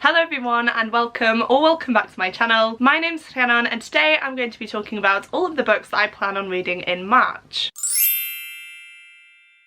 Hello everyone and welcome back to my channel. My name's Rhiannon and today I'm going to be talking about all of the books that I plan on reading in March.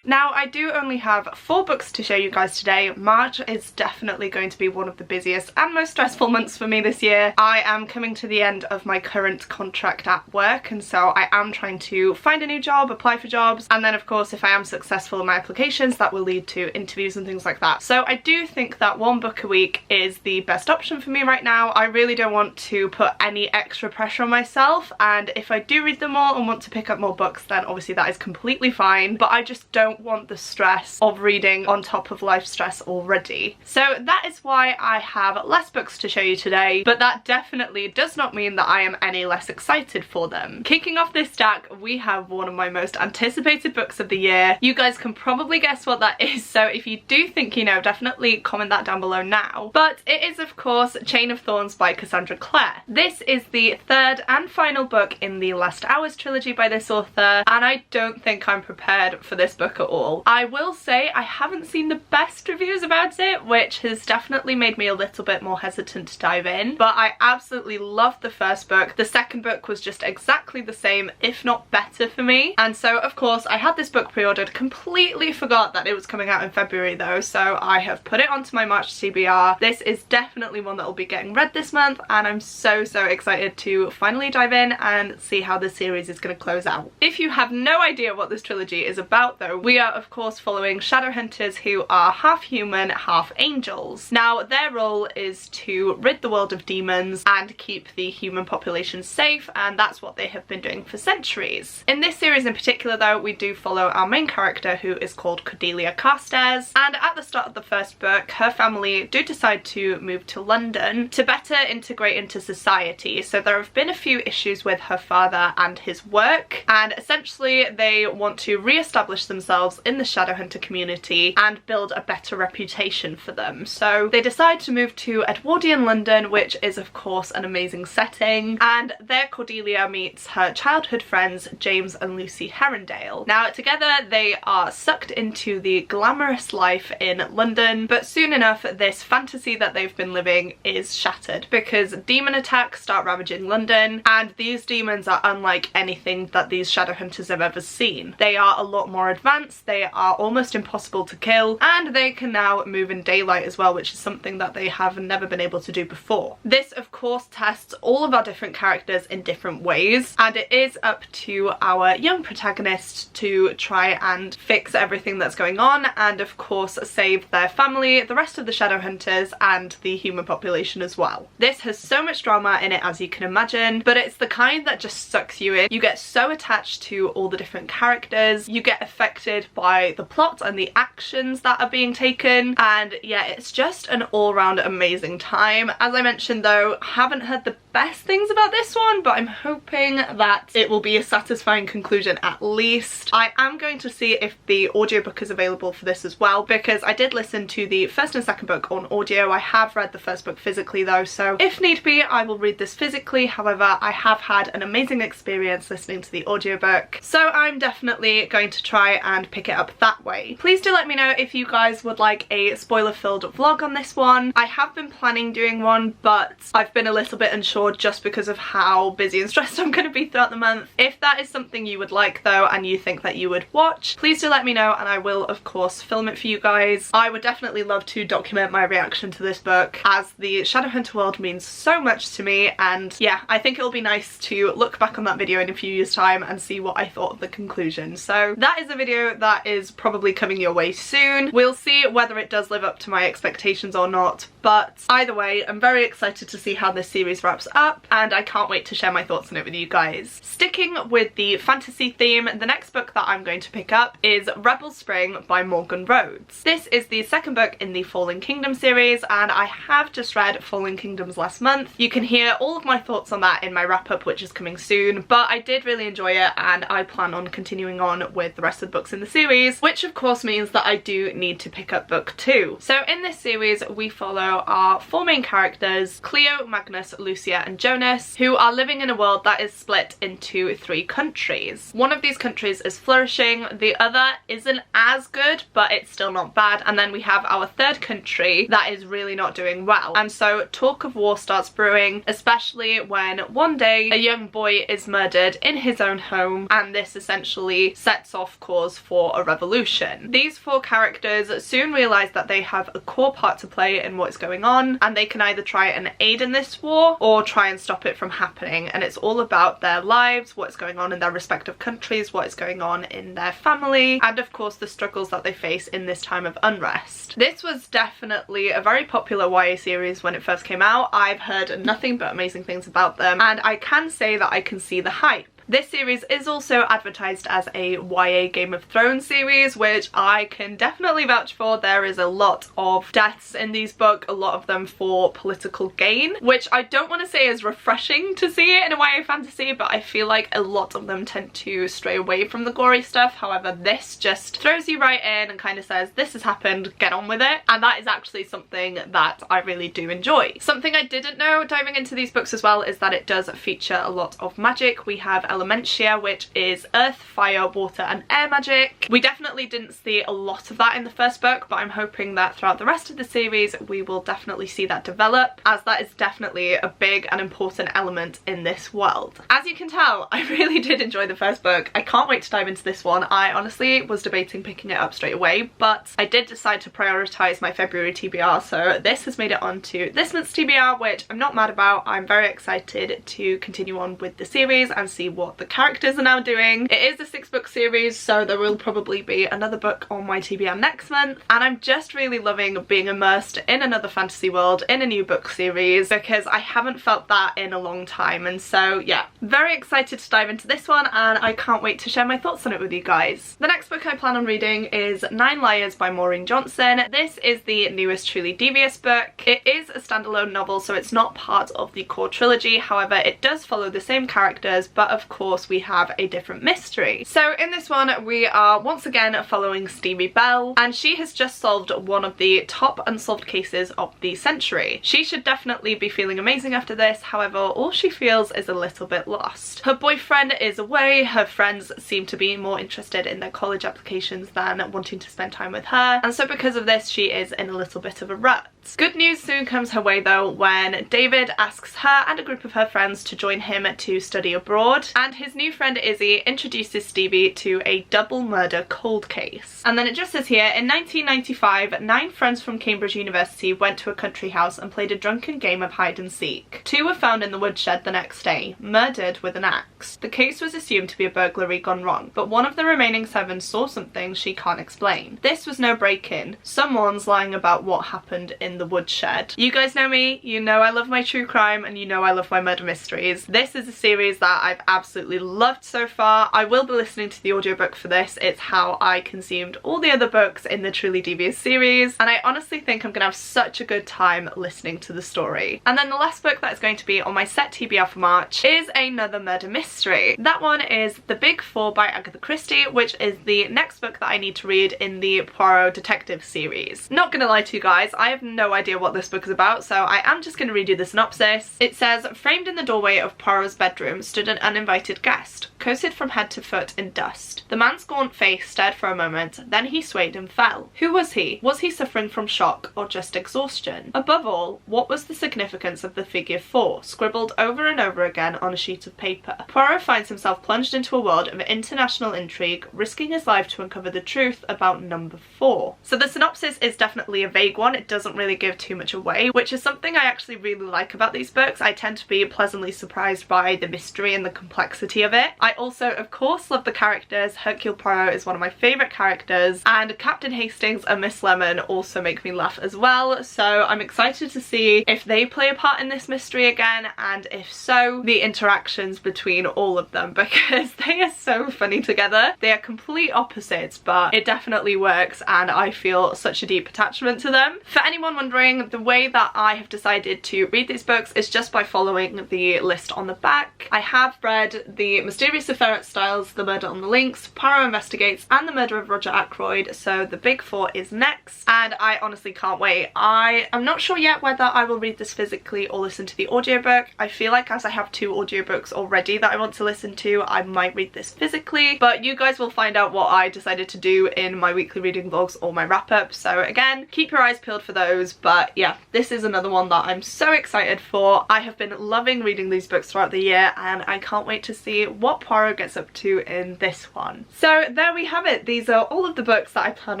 Now, I do only have 4 books to show you guys today. March is definitely going to be one of the busiest and most stressful months for me this year. I am coming to the end of my current contract at work, and so I am trying to find a new job, apply for jobs, and then of course if I am successful in my applications that will lead to interviews and things like that. So I do think that 1 book a week is the best option for me right now. I really don't want to put any extra pressure on myself, and if I do read them all and want to pick up more books then obviously that is completely fine, but I just don't want the stress of reading on top of life stress already. So that is why I have less books to show you today, but that definitely does not mean that I am any less excited for them. Kicking off this stack, we have one of my most anticipated books of the year. You guys can probably guess what that is, so if you do think you know, definitely comment that down below now. But it is of course Chain of Thorns by Cassandra Clare. This is the 3rd and final book in the Last Hours trilogy by this author, and I don't think I'm prepared for this book at all. I will say I haven't seen the best reviews about it, which has definitely made me a little bit more hesitant to dive in, but I absolutely loved the first book. The second book was just exactly the same, if not better for me, and so of course I had this book pre-ordered, completely forgot that it was coming out in February though, so I have put it onto my March TBR. This is definitely one that will be getting read this month, and I'm so excited to finally dive in and see how the series is going to close out. If you have no idea what this trilogy is about though, we are of course following Shadowhunters who are half human, half angels. Now their role is to rid the world of demons and keep the human population safe, and that's what they have been doing for centuries. In this series in particular though, we do follow our main character who is called Cordelia Carstairs, and at the start of the first book her family do decide to move to London to better integrate into society. So there have been a few issues with her father and his work, and essentially they want to re-establish themselves in the Shadowhunter community and build a better reputation for them. So they decide to move to Edwardian London, which is of course an amazing setting, and there Cordelia meets her childhood friends James and Lucy Herondale. Now together they are sucked into the glamorous life in London, but soon enough this fantasy that they've been living is shattered because demon attacks start ravaging London, and these demons are unlike anything that these Shadowhunters have ever seen. They are a lot more advanced, they are almost impossible to kill, and they can now move in daylight as well, which is something that they have never been able to do before. This of course tests all of our different characters in different ways, and it is up to our young protagonist to try and fix everything that's going on and of course save their family, the rest of the Shadowhunters, and the human population as well. This has so much drama in it as you can imagine, but it's the kind that just sucks you in. You get so attached to all the different characters, you get affected by the plot and the actions that are being taken, and yeah, it's just an all-round amazing time. As I mentioned though, I haven't heard the best things about this one, but I'm hoping that it will be a satisfying conclusion at least. I am going to see if the audiobook is available for this as well, because I did listen to the first and second book on audio. I have read the first book physically though, so if need be I will read this physically. However, I have had an amazing experience listening to the audiobook, so I'm definitely going to try and pick it up that way. Please do let me know if you guys would like a spoiler-filled vlog on this one. I have been planning doing one, but I've been a little bit unsure just because of how busy and stressed I'm going to be throughout the month. If that is something you would like though and you think that you would watch, please do let me know and I will of course film it for you guys. I would definitely love to document my reaction to this book, as the Shadowhunter world means so much to me, and yeah, I think it'll be nice to look back on that video in a few years time and see what I thought of the conclusion. So that is a video that is probably coming your way soon. We'll see whether it does live up to my expectations or not, but either way I'm very excited to see how this series wraps up and I can't wait to share my thoughts on it with you guys. Sticking with the fantasy theme, the next book that I'm going to pick up is Rebel Spring by Morgan Rhodes. This is the second book in the Fallen Kingdom series, and I have just read Fallen Kingdoms last month. You can hear all of my thoughts on that in my wrap up, which is coming soon, but I did really enjoy it and I plan on continuing on with the rest of the books in the the series, which of course means that I do need to pick up book 2. So in this series we follow our 4 main characters, Cleo, Magnus, Lucia and Jonas, who are living in a world that is split into 3 countries. One of these countries is flourishing, the other isn't as good but it's still not bad, and then we have our 3rd country that is really not doing well. And so talk of war starts brewing, especially when one day a young boy is murdered in his own home, and this essentially sets off cause for a revolution. These 4 characters soon realise that they have a core part to play in what's going on, and they can either try and aid in this war or try and stop it from happening. And it's all about their lives, what's going on in their respective countries, what is going on in their family, and of course the struggles that they face in this time of unrest. This was definitely a very popular YA series when it first came out. I've heard nothing but amazing things about them, and I can say that I can see the hype. This series is also advertised as a YA Game of Thrones series, which I can definitely vouch for. There is a lot of deaths in these books, a lot of them for political gain, which I don't want to say is refreshing to see it in a YA fantasy, but I feel like a lot of them tend to stray away from the gory stuff. However, this just throws you right in and kind of says, this has happened, get on with it, and that is actually something that I really do enjoy. Something I didn't know diving into these books as well is that it does feature a lot of magic. We have Elementia, which is earth, fire, water and air magic. We definitely didn't see a lot of that in the first book, but I'm hoping that throughout the rest of the series we will definitely see that develop, as that is definitely a big and important element in this world. As you can tell, I really did enjoy the first book. I can't wait to dive into this one. I honestly was debating picking it up straight away, but I did decide to prioritise my February TBR, so this has made it onto this month's TBR, which I'm not mad about. I'm very excited to continue on with the series and see what the characters are now doing. It is a 6-book series, so there will probably be another book on my TBR next month, and I'm just really loving being immersed in another fantasy world in a new book series, because I haven't felt that in a long time. And so yeah, very excited to dive into this one, and I can't wait to share my thoughts on it with you guys. The next book I plan on reading is 9 Liars by Maureen Johnson. This is the newest Truly Devious book. It is a standalone novel, so it's not part of the core trilogy. However, it does follow the same characters, but of course we have a different mystery. So in this one we are once again following Stevie Bell, and she has just solved one of the top unsolved cases of the century. She should definitely be feeling amazing after this. However, all she feels is a little bit lost. Her boyfriend is away, her friends seem to be more interested in their college applications than wanting to spend time with her, and so because of this she is in a little bit of a rut. Good news soon comes her way though, when David asks her and a group of her friends to join him to study abroad, and his new friend Izzy introduces Stevie to a double murder cold case. And then it just says here, in 1995, 9 friends from Cambridge University went to a country house and played a drunken game of hide and seek. 2 were found in the woodshed the next day, murdered with an axe. The case was assumed to be a burglary gone wrong, but one of the remaining 7 saw something she can't explain. This was no break-in. Someone's lying about what happened in the woodshed. You guys know me, you know I love my true crime, and you know I love my murder mysteries. This is a series that I've absolutely loved so far. I will be listening to the audiobook for this. It's how I consumed all the other books in the Truly Devious series, and I honestly think I'm gonna have such a good time listening to the story. And then the last book that is going to be on my set TBR for March is another murder mystery. That one is The Big Four by Agatha Christie, which is the next book that I need to read in the Poirot detective series. Not gonna lie to you guys, I have no idea what this book is about, so I am just gonna read you the synopsis. It says, framed in the doorway of Poirot's bedroom stood an uninvited guest, coated from head to foot in dust. The man's gaunt face stared for a moment, then he swayed and fell. Who was he? Was he suffering from shock or just exhaustion? Above all, what was the significance of the figure 4, scribbled over and over again on a sheet of paper? Poirot finds himself plunged into a world of international intrigue, risking his life to uncover the truth about number 4. So the synopsis is definitely a vague one. It doesn't really give too much away, which is something I actually really like about these books. I tend to be pleasantly surprised by the mystery and the complexity of it. I also, of course, love the characters. Hercule Poirot is one of my favourite characters, and Captain Hastings and Miss Lemon also make me laugh as well, so I'm excited to see if they play a part in this mystery again, and if so, the interactions between all of them, because they are so funny together. They are complete opposites, but it definitely works, and I feel such a deep attachment to them. For anyone wondering, the way that I have decided to read these books is just by following the list on the back. I have read the Mysterious Lisa Ferret Styles' The Murder on the Links, Poirot Investigates, and The Murder of Roger Ackroyd. So the big four is next, and I honestly can't wait. I am not sure yet whether I will read this physically or listen to the audiobook. I feel like as I have 2 audiobooks already that I want to listen to, I might read this physically, but you guys will find out what I decided to do in my weekly reading vlogs or my wrap-up. So again, keep your eyes peeled for those. But yeah, this is another one that I'm so excited for. I have been loving reading these books throughout the year, and I can't wait to see what Poirot gets up to in this one. So there we have it. These are all of the books that I plan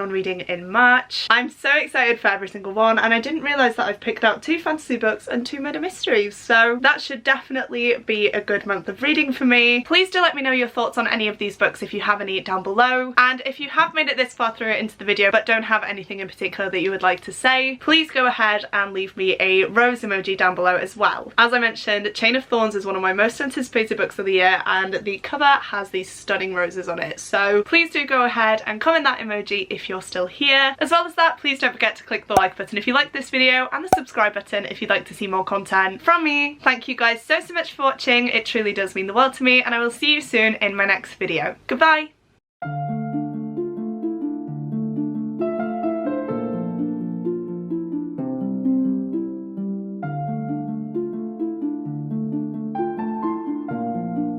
on reading in March. I'm so excited for every single one, and I didn't realise that I've picked out 2 fantasy books and 2 murder mysteries, so that should definitely be a good month of reading for me. Please do let me know your thoughts on any of these books if you have any down below, and if you have made it this far through into the video but don't have anything in particular that you would like to say, please go ahead and leave me a rose emoji down below as well. As I mentioned, Chain of Thorns is one of my most anticipated books of the year, and the cover has these stunning roses on it, so please do go ahead and comment that emoji if you're still here. As well as that, please don't forget to click the like button if you like this video, and the subscribe button if you'd like to see more content from me. Thank you guys so much for watching. It truly does mean the world to me, and I will see you soon in my next video. Goodbye!